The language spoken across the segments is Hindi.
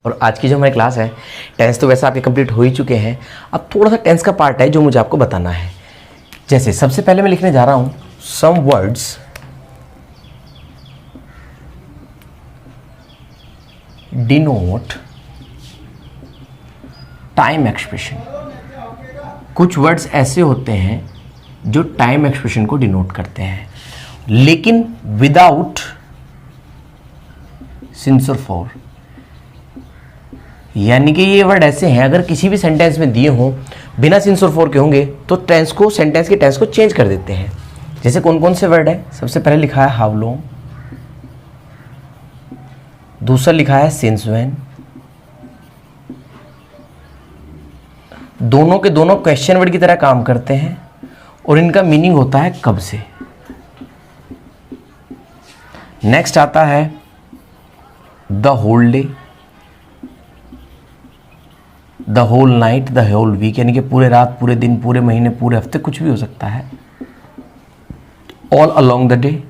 और आज की जो हमारी क्लास है, टेंस तो वैसे आपके कंप्लीट हो ही चुके हैं। अब थोड़ा सा टेंस का पार्ट है जो मुझे आपको बताना है। जैसे सबसे पहले मैं लिखने जा रहा हूं some words denote time expression. कुछ वर्ड्स ऐसे होते हैं जो टाइम एक्सप्रेशन को डिनोट करते हैं, लेकिन विदाउट सिंस और फॉर। यानी कि ये वर्ड ऐसे हैं, अगर किसी भी सेंटेंस में दिए हों बिना सिंस और फॉर के होंगे तो टेंस को, सेंटेंस के टेंस को चेंज कर देते हैं। जैसे कौन कौन से वर्ड है? सबसे पहले लिखा है हाउ लॉन्ग, दूसरा लिखा है सिंस व्हेन। दोनों के दोनों क्वेश्चन वर्ड की तरह काम करते हैं और इनका मीनिंग होता है कब से। नेक्स्ट आता है the whole day, the whole night, the whole week, यानी कि पूरे रात, पूरे दिन, पूरे महीने, पूरे हफ्ते, कुछ भी हो सकता है। All along the day,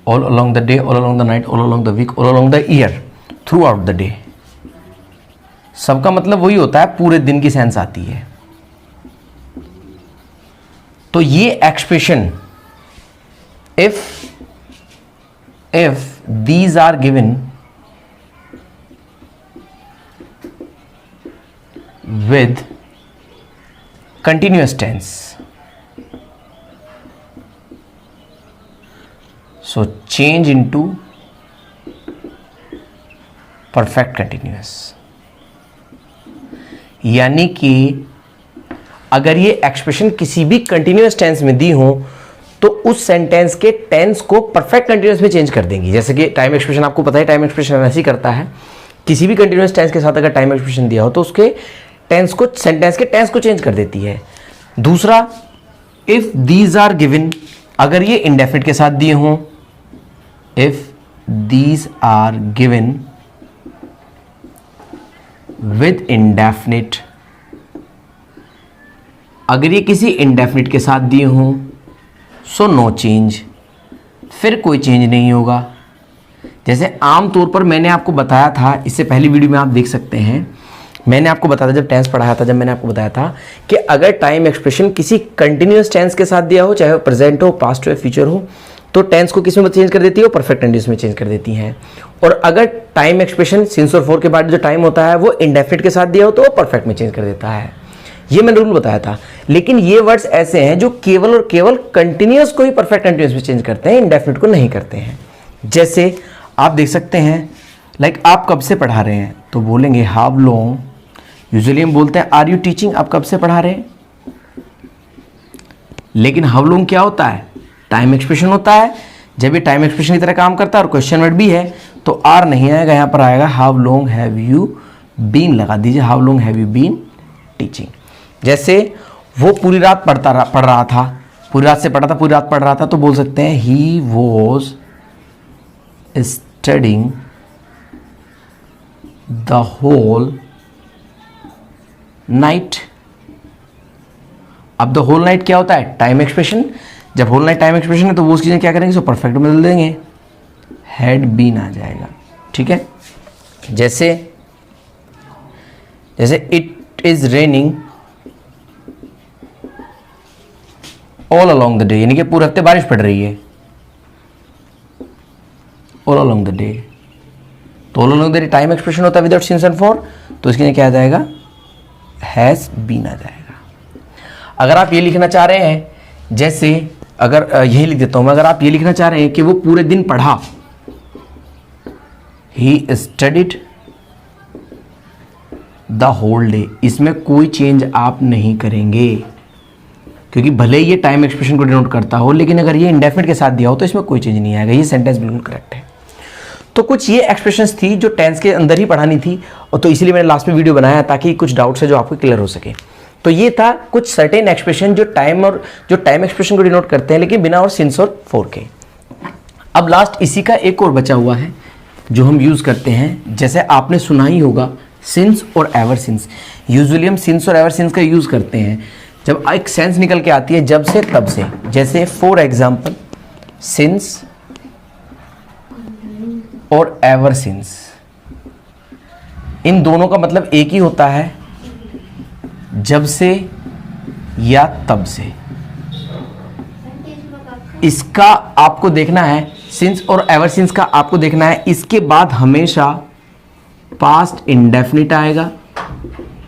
all along the day, all along the night, all along the week, all along the year, throughout the day. सबका मतलब वही होता है, पूरे दिन की सेंस आती है। तो ये expression if these are given with continuous tense, so change into perfect continuous। यानी कि अगर ये एक्सप्रेशन किसी भी कंटिन्यूअस टेंस में दी हो तो उस सेंटेंस के टेंस को परफेक्ट कंटिन्यूअस में चेंज कर देंगी। जैसे कि टाइम एक्सप्रेशन, आपको पता है टाइम एक्सप्रेशन ऐसे ही करता है, किसी भी कंटिन्यूअस टेंस के साथ अगर टाइम एक्सप्रेशन दिया हो तो उसके टेंस को, सेंटेंस के टेंस को चेंज कर देती है। दूसरा, इफ दीज आर गिवन, अगर ये इंडेफिनिट के साथ दिए हों, if these are given with indefinite, अगर ये किसी इंडेफिनिट के साथ दिए हों, सो नो चेंज, फिर कोई चेंज नहीं होगा। जैसे आमतौर पर मैंने आपको बताया था, इससे पहली वीडियो में आप देख सकते हैं, मैंने आपको बताया था जब टेंस पढ़ाया था, जब मैंने आपको बताया था कि अगर टाइम एक्सप्रेशन किसी कंटिन्यूअस टेंस के साथ दिया हो, चाहे वो प्रेजेंट हो, पास्ट हो या फ्यूचर हो, तो टेंस को किस में चेंज कर देती है? वो परफेक्ट कंटिन्यूअस में चेंज कर देती हैं। और अगर टाइम एक्सप्रेशन सिंस और फॉर के बाद जो टाइम होता है वो इंडेफिनिट के साथ दिया हो तो वो परफेक्ट में चेंज कर देता है। ये मैंने रूल बताया था। लेकिन ये वर्ड्स ऐसे हैं जो केवल और केवल कंटिन्यूअस को ही परफेक्ट कंटिन्यूअस में चेंज करते हैं, इंडेफिनिट को नहीं करते हैं। जैसे आप देख सकते हैं, लाइक आप कब से पढ़ा रहे हैं, तो बोलेंगे हाउ लॉन्ग। यूजुअली हम बोलते हैं आर यू टीचिंग, आप कब से पढ़ा रहे हैं। लेकिन हाउ लॉन्ग क्या होता है? टाइम एक्सप्रेशन होता है। जब ये टाइम एक्सप्रेशन की तरह काम करता है और क्वेश्चन वर्ड भी है तो आर नहीं आएगा, यहाँ पर आएगा how long have you been, लगा दीजिए how long have you been teaching. जैसे वो पूरी रात पढ़ रहा था, पूरी रात से पढ़ा था, पूरी रात पढ़ रहा था, तो बोल सकते हैं he was studying the whole night. अब द होल नाइट क्या होता है? Time expression. जब होल नाइट टाइम एक्सप्रेशन है तो वो चीजें क्या करेंगे? सो परफेक्ट में बदल देंगे, हैड बीन आ जाएगा। ठीक है। जैसे it is raining all along the day, यानी कि पूरे हफ्ते बारिश पड़ रही है, ऑल अलोंग द डे। तो all along the day time expression होता है विदाउट सिंस एंड फॉर, तो इसके लिए क्या आ जाएगा? हैज बीन आ जाएगा। अगर आप ये लिखना चाह रहे हैं, जैसे अगर यही लिख देता हूं मैं, अगर आप ये लिखना चाह रहे हैं कि वो पूरे दिन पढ़ा, he studied the whole day, इसमें कोई चेंज आप नहीं करेंगे क्योंकि भले ही ये टाइम एक्सप्रेशन को डिनोट करता हो, लेकिन अगर ये इंडेफिनिट के साथ दिया हो तो इसमें कोई चेंज नहीं आएगा। ये सेंटेंस बिल्कुल करेक्ट है। तो कुछ ये एक्सप्रेशंस थी जो टेंस के अंदर ही पढ़ानी थी, और तो इसलिए मैंने लास्ट में वीडियो बनाया ताकि कुछ डाउट्स है जो आपको क्लियर हो सके। तो ये था कुछ सर्टेन एक्सप्रेशन जो टाइम एक्सप्रेशन को डिनोट करते हैं, लेकिन बिना और सिंस और फॉर के। अब लास्ट इसी का एक और बचा हुआ है जो हम यूज करते हैं। जैसे आपने सुना ही होगा सिंस और एवर सिंस। यूजुअली हम सिंस और एवर सिंस का यूज करते हैं जब एक सेंस निकल के आती है जब से तब से। जैसे फॉर एग्जाम्पल सिंस और एवर सिंस, इन दोनों का मतलब एक ही होता है, जब से या तब से। इसका आपको देखना है, सिंस और एवर सिंस का आपको देखना है, इसके बाद हमेशा पास्ट इंडेफिनिट आएगा,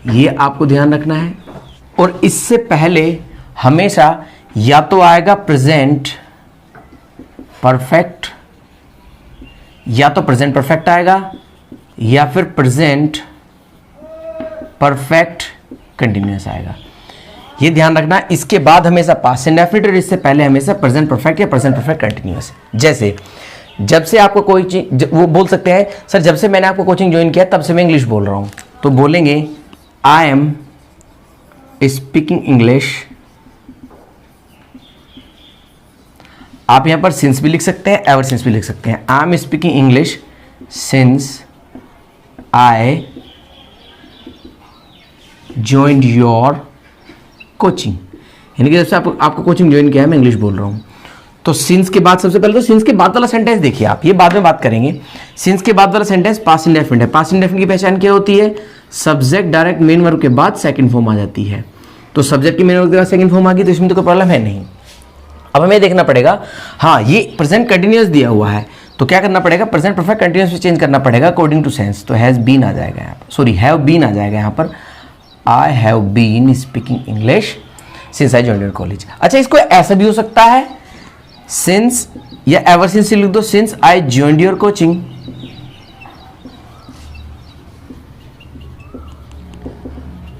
ये आपको ध्यान रखना है। और इससे पहले हमेशा या तो आएगा प्रेजेंट परफेक्ट, या तो प्रेजेंट परफेक्ट आएगा, या फिर प्रेजेंट परफेक्ट कंटिन्यूअस आएगा। ये ध्यान रखना। इसके बाद हमेशा पास्ट इंडेफिनिट और इससे पहले हमेशा प्रेजेंट परफेक्ट या प्रेजेंट परफेक्ट कंटिन्यूअस। जैसे जब से आपको कोई चीज, वो बोल सकते हैं सर जब से मैंने आपको कोचिंग ज्वाइन किया तब से मैं इंग्लिश बोल रहा हूं, तो बोलेंगे आई एम स्पीकिंग इंग्लिश। आप यहां पर सिंस भी लिख सकते हैं, एवर सिंस भी लिख सकते हैं। I am speaking English since I joined your coaching, यानी कि जब से आपको कोचिंग ज्वाइन किया है मैं इंग्लिश बोल रहा हूं। तो सिंस के बाद सबसे पहले तो सिंस के बाद वाला सेंटेंस देखिए आप, ये बाद में बात करेंगे। सिंस के बाद वाला सेंटेंस पास्ट इंडेफिनिट है। पास्ट इंडेफिनिट की पहचान क्या होती है? सब्जेक्ट डायरेक्ट मेन वर्ब के बाद सेकंड फॉर्म आ जाती है। तो सब्जेक्ट की मेन वर्ब के बाद सेकंड फॉर्म आ गई तो इसमें तो कोई प्रॉब्लम है नहीं। अब हमें देखना पड़ेगा, हाँ ये प्रेजेंट कंटिन्यूअस दिया हुआ है तो क्या करना पड़ेगा? प्रेजेंट परफेक्ट कंटिन्यूअस में चेंज करना पड़ेगा अकॉर्डिंग टू सेंस। तो हैज बीन आ जाएगा यहाँ पर, सॉरी हैव बीन आ जाएगा यहाँ पर। I have been speaking English since I joined your college. अच्छा, इसको ऐसा भी हो सकता है सिंस या एवर सिंस लिख दो, since I joined your coaching.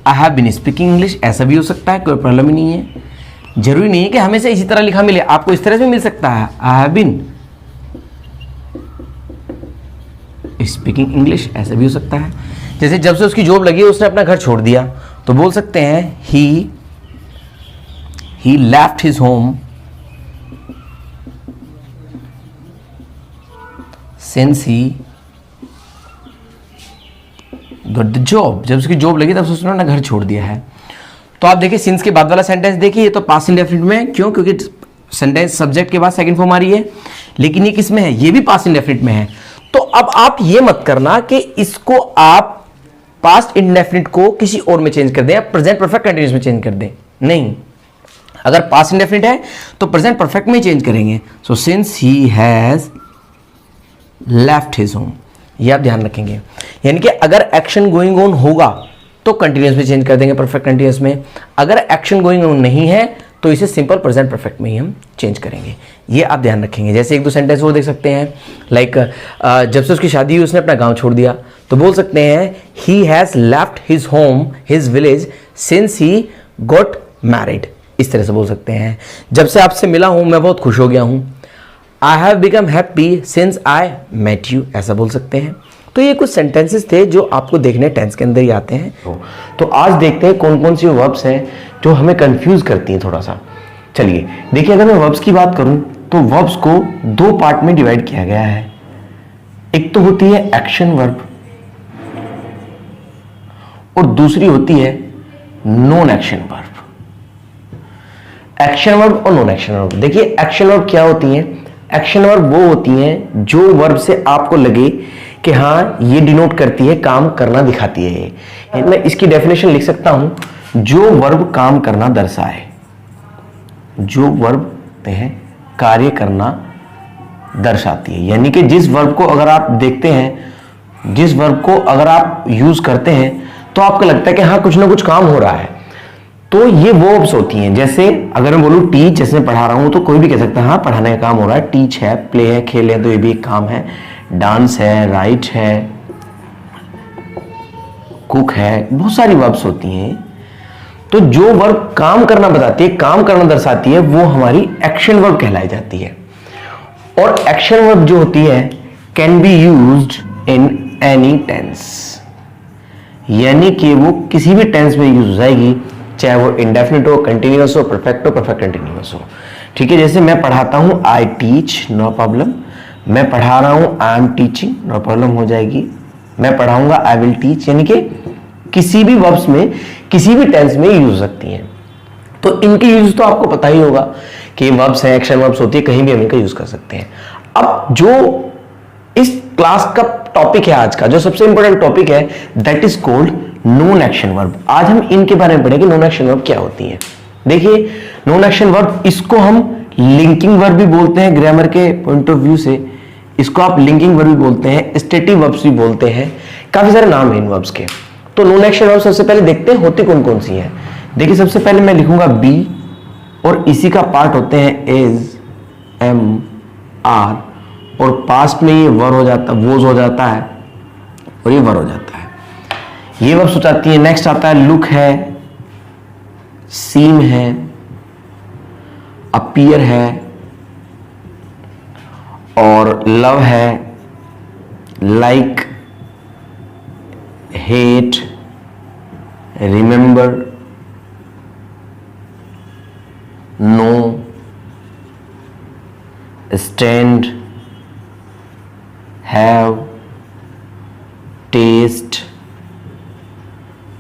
I have been speaking English, ऐसा भी हो सकता है, कोई प्रॉब्लम ही नहीं है। जरूरी नहीं है कि हमेशा इसी तरह लिखा मिले, आपको इस तरह से मिल सकता है। I have been speaking English, ऐसा भी हो सकता है। जैसे जब से उसकी जॉब लगी उसने अपना घर छोड़ दिया तो बोल सकते हैं he left his home since he got the job. जब उसकी जॉब लगी तब से उसने अपना घर छोड़ दिया है। तो आप देखिए सिंस के बाद वाला सेंटेंस देखिए, ये तो पास्ट इंडेफिनिट में, क्यों? क्योंकि सेंटेंस सब्जेक्ट के बाद सेकंड फॉर्म आ रही है। लेकिन ये किस में है? ये भी पास्ट इंडेफिनिट में है। तो अब आप ये मत करना कि इसको आप पास्ट इंडेफिनिट को किसी और में चेंज कर दें या प्रेजेंट परफेक्ट कंटिन्यूअस में चेंज कर दें। नहीं, अगर पास्ट इंडेफिनिट है तो प्रेजेंट परफेक्ट में ही चेंज करेंगे। So since he has left his home, ये आप ध्यान रखेंगे। यानी कि अगर एक्शन गोइंग ऑन होगा तो कंटिन्यूअस में चेंज कर देंगे परफेक्ट कंटिन्यूअस में। अगर एक्शन गोइंग ऑन नहीं है तो इसे सिंपल प्रेजेंट परफेक्ट में ही हम चेंज करेंगे। ये आप ध्यान रखेंगे। जैसे एक दो सेंटेंस वो देख सकते हैं, लाइक जब से उसकी शादी हुई उसने अपना गांव छोड़ दिया तो बोल सकते हैं he has left his home his village since he got married. इस तरह से बोल सकते हैं। जब से आपसे मिला हूं मैं बहुत खुश हो गया हूं। I have become happy since I met you, ऐसा बोल सकते हैं। तो ये कुछ सेंटेंसेस थे जो आपको देखने टेंस के अंदर ही आते हैं। तो आज देखते हैं कौन कौन सी वर्ब्स हैं जो हमें कंफ्यूज करती हैं थोड़ा सा। चलिए देखिए, अगर मैं वर्ब्स की बात करूं तो वर्ब्स को दो पार्ट में डिवाइड किया गया है। एक तो होती है एक्शन वर्ब और दूसरी होती है non action verb. Action verb और नॉन एक्शन वर्ब। देखिए एक्शन वर्ब क्या होती हैं? एक्शन वर्ब वो होती हैं जो वर्ब से आपको लगे कि हाँ ये डिनोट करती है, काम करना दिखाती है। मैं इसकी डेफिनेशन लिख सकता हूं, जो वर्ब काम करना दर्शाए, जो वर्ब है कार्य करना दर्शाती है। यानी कि जिस वर्ब को अगर आप देखते हैं, जिस वर्ब को अगर आप यूज करते हैं तो आपको लगता है कि हाँ कुछ ना कुछ काम हो रहा है, तो ये वर्ब्स होती हैं। जैसे अगर मैं बोलूं टीच, जैसे मैं पढ़ा रहा हूं तो कोई भी कह सकता है हाँ पढ़ाने का काम हो रहा है। टीच है, प्ले है, खेल है, तो ये भी एक काम है। डांस है, राइट है, कुक है, बहुत सारी वर्ब्स होती हैं। तो जो वर्ब काम करना बताती है, काम करना दर्शाती है, वो हमारी एक्शन वर्ब कहलाई जाती है। और एक्शन वर्ब जो होती है can be used in any tense, यानी कि वो किसी भी टेंस में यूज हो जाएगी, चाहे वो इंडेफिनिट हो, कंटिन्यूअस हो, परफेक्ट हो, परफेक्ट कंटिन्यूअस हो। ठीक है, जैसे मैं पढ़ाता हूं आई टीच, नो प्रॉब्लम। मैं पढ़ा रहा हूं I am teaching, no problem हो जाएगी। मैं पढ़ाऊंगा आई विल टीच, यानी कि किसी भी वर्ब्स में किसी भी टेंस में यूज हो सकती हैं। तो इनके यूज तो आपको पता ही होगा कि वर्ब्स हैं, एक्शन वर्ब्स होती है, कहीं भी हम इनका यूज कर सकते हैं। अब जो इस क्लास का टॉपिक है आज का, जो सबसे इंपॉर्टेंट टॉपिक है, that is called non action verb. आज हम इनके बारे में पढ़ेंगे, नॉन एक्शन वर्ब क्या होती है। देखिए नॉन एक्शन वर्ब, इसको हम लिंकिंग वर्ब भी बोलते हैं ग्रामर के पॉइंट ऑफ व्यू से, इसको आप लिंकिंग वर्ब भी बोलते हैं, स्टेटिव वर्ब्स भी बोलते हैं, काफी सारे नाम हैं इन वर्ब्स के। तो नॉन एक्शन वर्ब सबसे पहले देखते हैं होती कौन कौन सी है। देखिए सबसे पहले मैं लिखूंगा बी और इसी का पार्ट होते हैं इज, एम, आर, और पास्ट में ये वर हो जाता, वोज हो जाता है और ये वर हो जाता है। ये वर्ब्स हो जाती है। नेक्स्ट आता है लुक है, सीम है, अपीयर है, और लव है, like, hate, remember, know, stand, have, taste,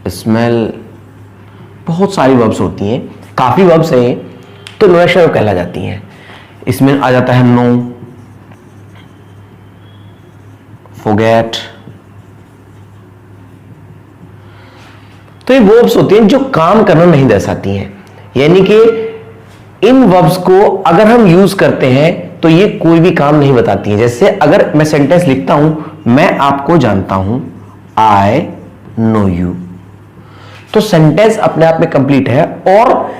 smell, बहुत सारी वर्ब्स होती हैं, काफी वर्ब्स हैं, तो नॉन एक्शन वर्ब कहला जाती हैं। इसमें आ जाता है नो, फॉरगेट। तो ये वर्ब्स होती हैं जो काम करना नहीं दर्शाती हैं, यानी कि इन वर्ब्स को अगर हम यूज करते हैं तो ये कोई भी काम नहीं बताती हैं। जैसे अगर मैं सेंटेंस लिखता हूं, मैं आपको जानता हूं, आई नो यू, तो सेंटेंस अपने आप में कंप्लीट है। और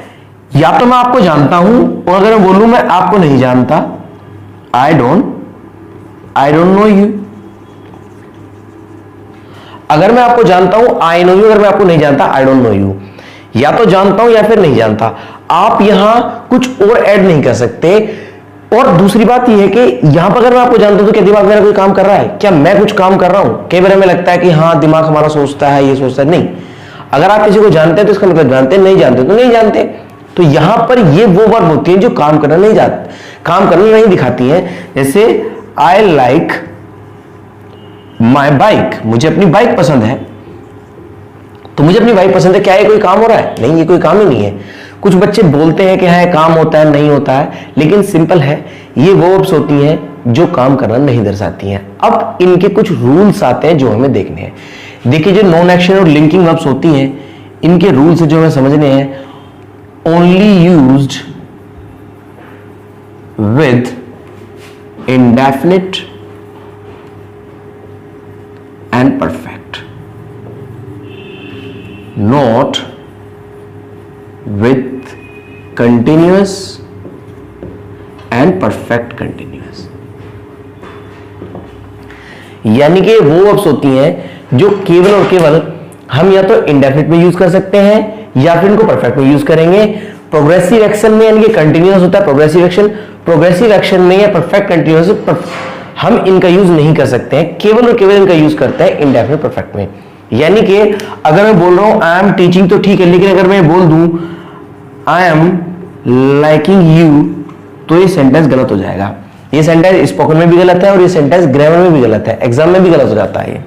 या तो मैं आपको जानता हूं, और अगर मैं बोलूं मैं आपको नहीं जानता, आई डोंट नो यू। अगर मैं आपको जानता हूं, आई नो यू, अगर मैं आपको नहीं जानता, आई डोंट नो यू। या तो जानता हूं या फिर नहीं जानता, आप यहां कुछ और ऐड नहीं कर सकते। और दूसरी बात यह है कि यहां पर अगर मैं आपको जानता हूं तो क्या दिमाग मेरा कोई काम कर रहा है, क्या मैं कुछ काम कर रहा हूं? कई बार हमें लगता है कि हाँ दिमाग हमारा सोचता है, ये सोचता है, नहीं। अगर आप किसी को जानते हैं तो इसका मतलब जानते, नहीं जानते तो नहीं जानते। तो यहां पर ये वो वर्ब होती है जो काम करना नहीं दिखाती है। जैसे आई लाइक माई बाइक, मुझे अपनी बाइक पसंद है, तो मुझे अपनी बाइक पसंद है, क्या ये कोई काम हो रहा है? नहीं, ये कोई काम ही नहीं है। कुछ बच्चे बोलते हैं कि हाँ काम होता है, नहीं होता है, लेकिन सिंपल है, ये वर्ब्स होती हैं जो काम करना नहीं दर्शाती हैं। अब इनके कुछ रूल्स आते हैं जो हमें देखने हैं। देखिए जो नॉन एक्शन और लिंकिंग वर्ब्स होती हैं, इनके रूल्स जो हमें समझने हैं, only used with indefinite and perfect, not with continuous and perfect continuous। यानी कि वो वर्ब्स होती हैं जो केवल और केवल हम या तो इंडेफिनिट में यूज कर सकते हैं या फिर इनको परफेक्ट में यूज करेंगे। प्रोग्रेसिव एक्शन में यानी कि कंटिन्यूअस होता है प्रोग्रेसिव एक्शन में या परफेक्ट कंटिन्यूअस हम इनका यूज नहीं कर सकते हैं, केवल और केवल इनका यूज करते हैं इंडेफिनिट परफेक्ट में। यानी कि अगर मैं बोल रहा हूं आई एम टीचिंग तो ठीक है, लेकिन अगर मैं बोल दूं आई एम लाइकिंग यू, तो ये सेंटेंस गलत हो जाएगा। ये सेंटेंस स्पोकन में भी गलत है और ये सेंटेंस ग्रामर में भी गलत है, एग्जाम में भी गलत हो जाता है ये।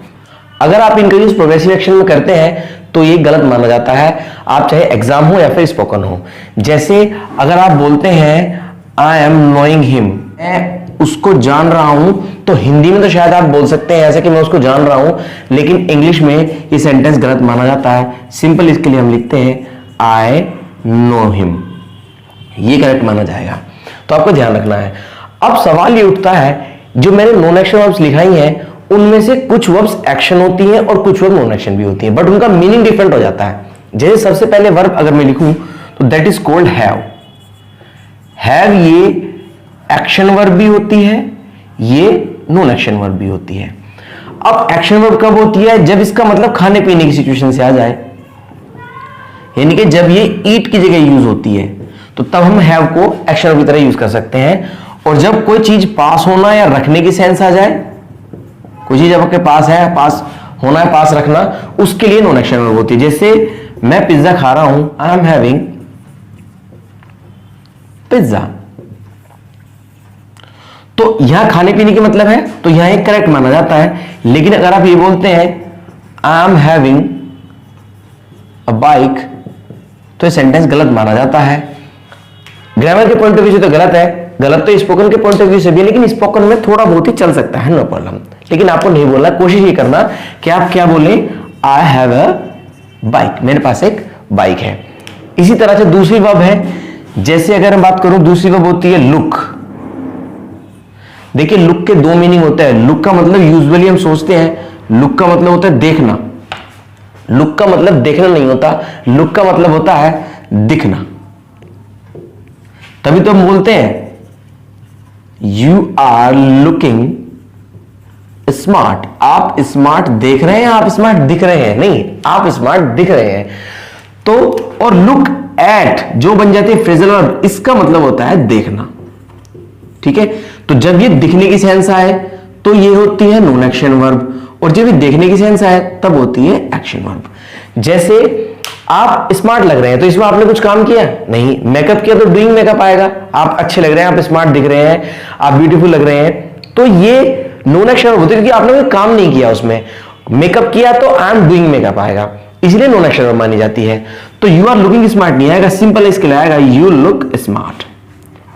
अगर आप इनका यूज प्रोग्रेसिव एक्शन में करते हैं तो ये गलत माना जाता है, आप चाहे एग्जाम हो या फिर स्पोकन हो। जैसे अगर आप बोलते हैं आई एम नोइंग हिम, मैं उसको जान रहा हूं, तो हिंदी में तो शायद आप बोल सकते हैं ऐसे कि मैं उसको जान रहा हूं, लेकिन इंग्लिश में ये सेंटेंस गलत माना जाता है। सिंपल इसके लिए हम लिखते हैं आई नो हिम, ये करेक्ट माना जाएगा। तो आपको ध्यान रखना है। अब सवाल ये उठता है, जो मैंने नॉन एक्शन वर्ब्स लिखाई हैं उनमें से कुछ वर्ब्स एक्शन होती हैं और कुछ वर्ब नॉन एक्शन भी होती हैं, बट उनका मीनिंग डिफरेंट हो जाता है। जैसे सबसे पहले वर्ब अगर मैं लिखूं तो that is called have. Have ये एक्शन वर्ब भी होती है, ये नॉन एक्शन वर्ब भी होती है। अब एक्शन वर्ब कब होती है? जब इसका मतलब खाने पीने की सिचुएशन से आ जाए, यानी कि जब ये ईट की जगह यूज होती है तो तब हम हैव को एक्शन वर्ब की तरह यूज कर सकते हैं। और जब कोई चीज पास होना या रखने की सेंस आ जाए, कोई चीज आपके पास है, पास होना है, पास रखना, उसके लिए नॉन एक्शन वर्ब होती है। जैसे मैं पिज्जा खा रहा हूं, आई एम हैविंग पिज्जा, तो यहां खाने पीने की मतलब है, तो यहां एक करेक्ट माना जाता है। लेकिन अगर आप ये बोलते हैं I am having a bike, तो ये सेंटेंस गलत माना जाता है। ग्रामर के पॉइंट ऑफ व्यू से तो गलत है, गलत तो स्पोकन के पॉइंट ऑफ व्यू से भी, लेकिन स्पोकन में थोड़ा बहुत ही चल सकता है, नो प्रॉब्लम। लेकिन आपको नहीं बोलना, कोशिश ये करना कि आप क्या बोलें, आई हैव अ बाइक, मेरे पास एक बाइक है। इसी तरह से दूसरी वर्ब है, जैसे अगर मैं बात करूं, दूसरी वर्ब होती है लुक। देखिए लुक के दो मीनिंग होते हैं। लुक का मतलब यूजुअली हम सोचते हैं लुक का मतलब होता है देखना, लुक का मतलब देखना नहीं होता, लुक का मतलब होता है दिखना। तभी तो हम बोलते हैं यू आर लुकिंग स्मार्ट, आप स्मार्ट देख रहे हैं, आप स्मार्ट दिख रहे हैं, नहीं आप स्मार्ट दिख रहे हैं। तो और लुक एट जो बन जाती है फ्रेजल वर्ब, इसका मतलब होता है देखना। ठीक है, तो जब ये दिखने की सेंस आए तो ये होती है नॉन एक्शन वर्ब, और जब ये देखने की सेंस आए तब होती है एक्शन वर्ब। जैसे आप स्मार्ट लग रहे हैं, तो इसमें आपने कुछ काम किया नहीं, मेकअप किया तो डूइंग मेकअप आएगा। आप अच्छे लग रहे हैं, आप स्मार्ट दिख रहे हैं, आप ब्यूटीफुल लग रहे हैं, तो ये नॉन एक्शन वर्ब होती है, क्योंकि आपने कोई काम नहीं किया उसमें। मेकअप किया तो आई एम डूइंग मेकअप आएगा, इसलिए नॉन एक्शन वर्ब मानी जाती है। तो यू आर लुकिंग स्मार्ट नहीं आएगा, सिंपल इसके लिए आएगा यू लुक स्मार्ट।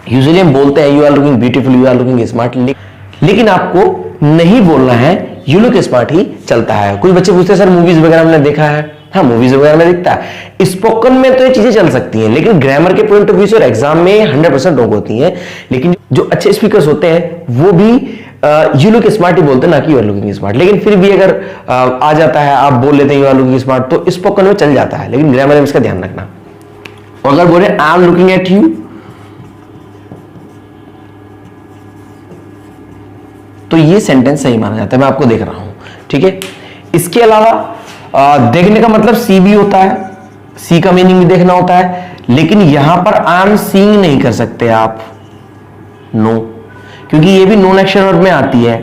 यूजुअली हम बोलते हैं you are looking beautiful, you are looking smart, लेकिन आपको नहीं बोलना है यू लुक स्मार्ट ही चलता है। कुछ बच्चे पूछते हैं सर मूवीज वगैरह हमने देखा है, हाँ मूवीज वगैरह में दिखता है। स्पोकन में तो ये चीजें चल सकती हैं, लेकिन ग्रामर के पॉइंट ऑफ व्यू से और एग्जाम में 100% रोक होती हैं। लेकिन जो अच्छे स्पीकर्स होते हैं वो भी यू लुक स्मार्ट ही बोलते हैं, ना कि यू आर लुकिंग स्मार्ट। लेकिन फिर भी अगर आ जाता है, आप बोल लेते हैं यू आर लुकिंग स्मार्ट, तो स्पोकन में चल जाता है, लेकिन ग्रामर में इसका ध्यान रखना। और अगर बोले I am looking at you, तो ये सेंटेंस सही माना जाता है, मैं आपको देख रहा हूं। ठीक है, इसके अलावा देखने का मतलब सी भी होता है, सी का मीनिंग भी देखना होता है, लेकिन यहां पर आई एम सीइंग नहीं कर सकते आप, नो, क्योंकि ये भी नॉन एक्शन वर्ब में आती है।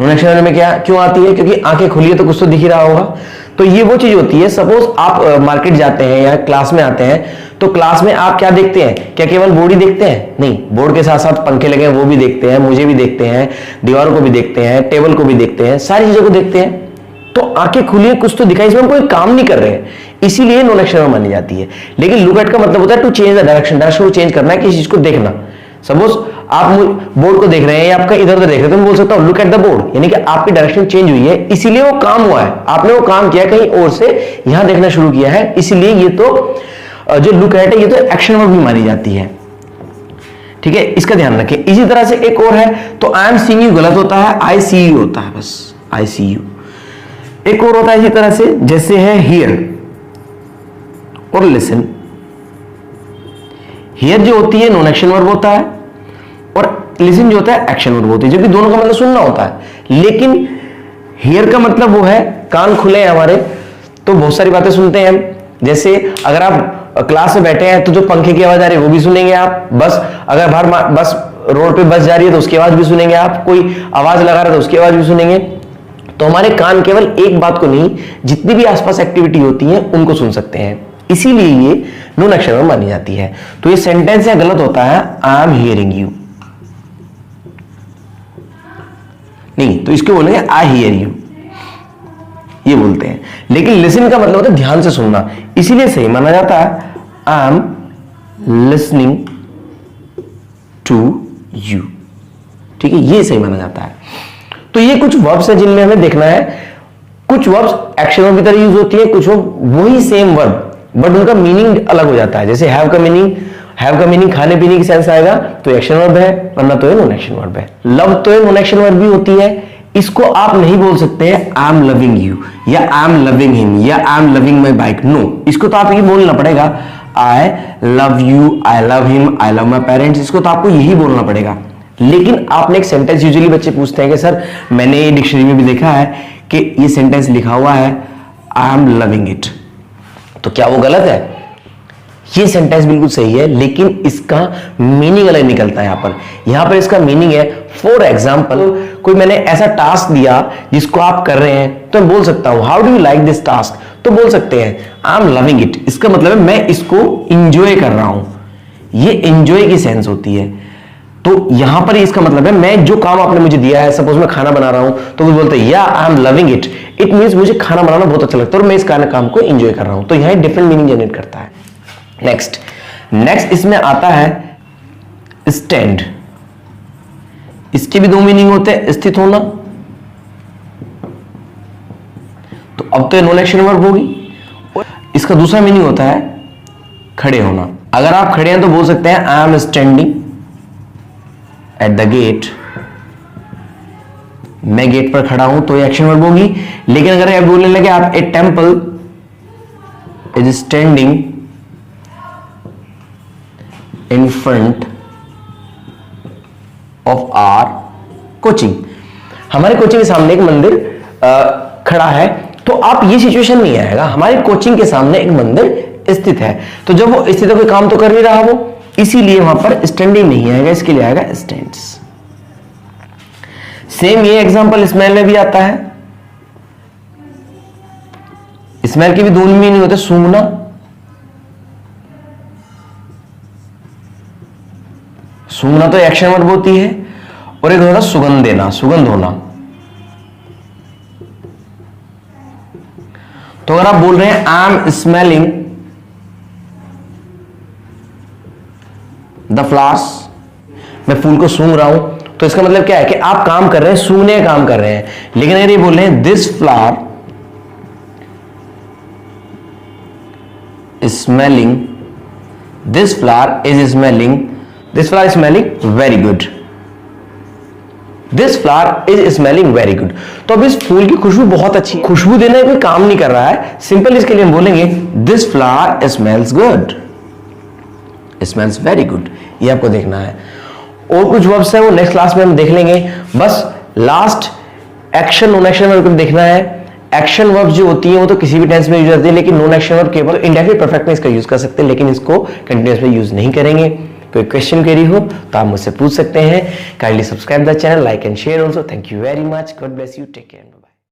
नॉन एक्शन वर्ब में क्या क्यों आती है? क्योंकि आंखें खुली है तो कुछ तो दिख ही रहा होगा। तो ये वो चीज होती है, सपोज आप मार्केट जाते हैं या क्लास में आते हैं, तो क्लास में आप क्या देखते हैं? क्या केवल बोर्ड ही देखते हैं? नहीं, बोर्ड के साथ साथ पंखे लगे हैं वो भी देखते हैं, मुझे भी देखते हैं, दीवारों को भी देखते हैं, टेबल को भी देखते हैं, सारी चीजों को देखते हैं। तो आंखें खुली है, कुछ तो दिखाई, इसमें हम कोई काम नहीं कर रहे हैं, इसीलिए नॉन एक्शन वर्ब मानी जाती है। लेकिन लुक एट का मतलब होता है to change the direction, direction को चेंज करना है, किसी चीज को देखना। सपोज आप बोर्ड को देख रहे हैं या आपका इधर उधर देख रहे हैं, तो मैं बोल सकता हूं लुक एट द बोर्ड, यानी कि आपकी डायरेक्शन चेंज हुई है, इसीलिए वो काम हुआ है, आपने वो काम किया कहीं और से यहां देखना शुरू किया है, इसलिए ये तो जो लुक एट है ये तो एक्शन वर्ब भी मानी जाती है। ठीक है, इसका ध्यान रखें। इसी तरह से एक और है, तो आई एम सीइंग यू गलत होता है, आई सी यू होता है, बस आई सी यू। एक और होता है इसी तरह से, जैसे है हियर और लिसन। हियर जो होती है नॉन एक्शन वर्ब होता है, और लिसन जो होता है एक्शन वर्ब होती है, जबकि दोनों का मतलब सुनना होता है। लेकिन हियर का मतलब वो है कान खुले हैं हमारे, तो बहुत सारी बातें सुनते हैं हम। जैसे अगर आप क्लास में बैठे हैं तो जो पंखे की आवाज आ रही है वो भी सुनेंगे आप, बस अगर बाहर बस रोड पे बस जा रही है तो उसकी आवाज भी सुनेंगे आप, कोई आवाज लगा रहा है तो उसकी आवाज भी सुनेंगे। तो हमारे कान केवल एक बात को नहीं, जितनी भी आसपास एक्टिविटी होती है उनको सुन सकते हैं, इसीलिए ये नॉन एक्शन वर्ब मानी जाती है। तो ये सेंटेंस है गलत होता है, आई एम हियरिंग यू, नहीं तो इसको बोलेंगे आई हियर यू, ये बोलते हैं। लेकिन लिसन का मतलब होता है ध्यान से सुनना, इसीलिए सही माना जाता है I am listening to you. ठीक है, ये सही माना जाता है। तो ये कुछ वर्ब्स हैं जिनमें हमें देखना है। कुछ वर्ब्स एक्शन वर्ब की तरह यूज होती है, कुछ वही सेम वर्ब बट उनका मीनिंग अलग हो जाता है। जैसे हैव का मीनिंग खाने पीने की सेंस आएगा तो एक्शन वर्ब है, वरना तो ये नॉन एक्शन वर्ब है। लव तो ये नॉन एक्शन वर्ब भी होती है, इसको आप नहीं बोल सकते आई एम लविंग यू या आई एम लविंग हिम या I am loving my bike, no, इसको तो आप ये बोलना पड़ेगा I love you, I love him, I love my parents, इसको तो आपको यही बोलना पड़ेगा। लेकिन आपने एक सेंटेंस, यूजुअली बच्चे पूछते हैं कि सर मैंने डिक्शनरी में भी देखा है कि ये सेंटेंस लिखा हुआ है आई एम लविंग इट, तो क्या वो गलत है? ये सेंटेंस बिल्कुल सही है, लेकिन इसका मीनिंग अलग निकलता है। यहां पर इसका मीनिंग है, फॉर एग्जाम्पल कोई मैंने ऐसा टास्क दिया जिसको आप कर रहे हैं, तो मैं बोल सकता हूं how do you like this task, तो बोल सकते हैं आई एम लविंग इट, इसका मतलब है मैं इसको इंजॉय कर रहा हूं, ये इंजॉय की सेंस होती है। तो यहां पर इसका मतलब है मैं जो काम आपने मुझे दिया है, सपोज मैं खाना बना रहा हूं, तो वो बोलते हैं या I am loving it, it means मुझे खाना बनाना बहुत अच्छा लगता है और मैं इस काम को एंजॉय कर रहा हूं। तो यहां डिफरेंट मीनिंग जनरेट करता है। नेक्स्ट इसमें आता है स्टैंड। इसके भी दो मीनिंग होते हैं, स्थित होना, तो अब तो नॉन एक्शन वर्ब होगी। और इसका दूसरा मीनिंग होता है खड़े होना। अगर आप खड़े हैं तो बोल सकते हैं I am standing at the gate, मैं गेट पर खड़ा हूं, तो ये एक्शन वर्ब होगी। लेकिन अगर आप बोलने लगे आप a temple is standing in front of our coaching, हमारे कोचिंग के सामने एक मंदिर खड़ा है, तो आप ये सिचुएशन नहीं आएगा, हमारी कोचिंग के सामने एक मंदिर स्थित है, तो जब वो स्थित है कोई काम तो कर नहीं रहा वो, इसीलिए वहां पर स्टैंडिंग नहीं आएगा, इसके लिए आएगा स्टैंड्स। सेम ये एग्जांपल स्मेल में भी आता है। स्मेल की भी दो मीनिंग होते हैं, सूंघना, सूंघना तो एक्शन वर्ब होती है, और एक होता है सुगंध देना, सुगंध होना। तो अगर आप बोल रहे हैं I M smelling the flowers, मैं फूल को सूंघ रहा हूं, तो इसका मतलब क्या है कि आप काम कर रहे हैं, सूंघने का काम कर रहे हैं। लेकिन अगर ये बोल रहे हैं this flower smelling, this flower is smelling, this flower smelling very good, this flower is smelling very good. तो अब इस फूल की खुशबू बहुत अच्छी है, खुशबू देने कोई काम नहीं कर रहा है, सिंपल इसके लिए हम बोलेंगे this flower smells good, smells very good. ये आपको देखना है। और कुछ वर्ब्स है वो नेक्स्ट क्लास में हम देख लेंगे। बस last action non action verb देखना है। एक्शन वर्ब जो होती है वो तो किसी भी टेंस में यूज होती है, लेकिन नॉन एक्शन वर्ब केवल इंडेफिनिट परफेक्ट में इसका यूज कर सकते हैं, लेकिन इसको कंटिन्यूअस में यूज नहीं करेंगे। कोई क्वेश्चन क्वेरी हो तो आप मुझसे पूछ सकते हैं। Kindly subscribe the channel, like and share also. Thank you very much, God bless you, take care, bye.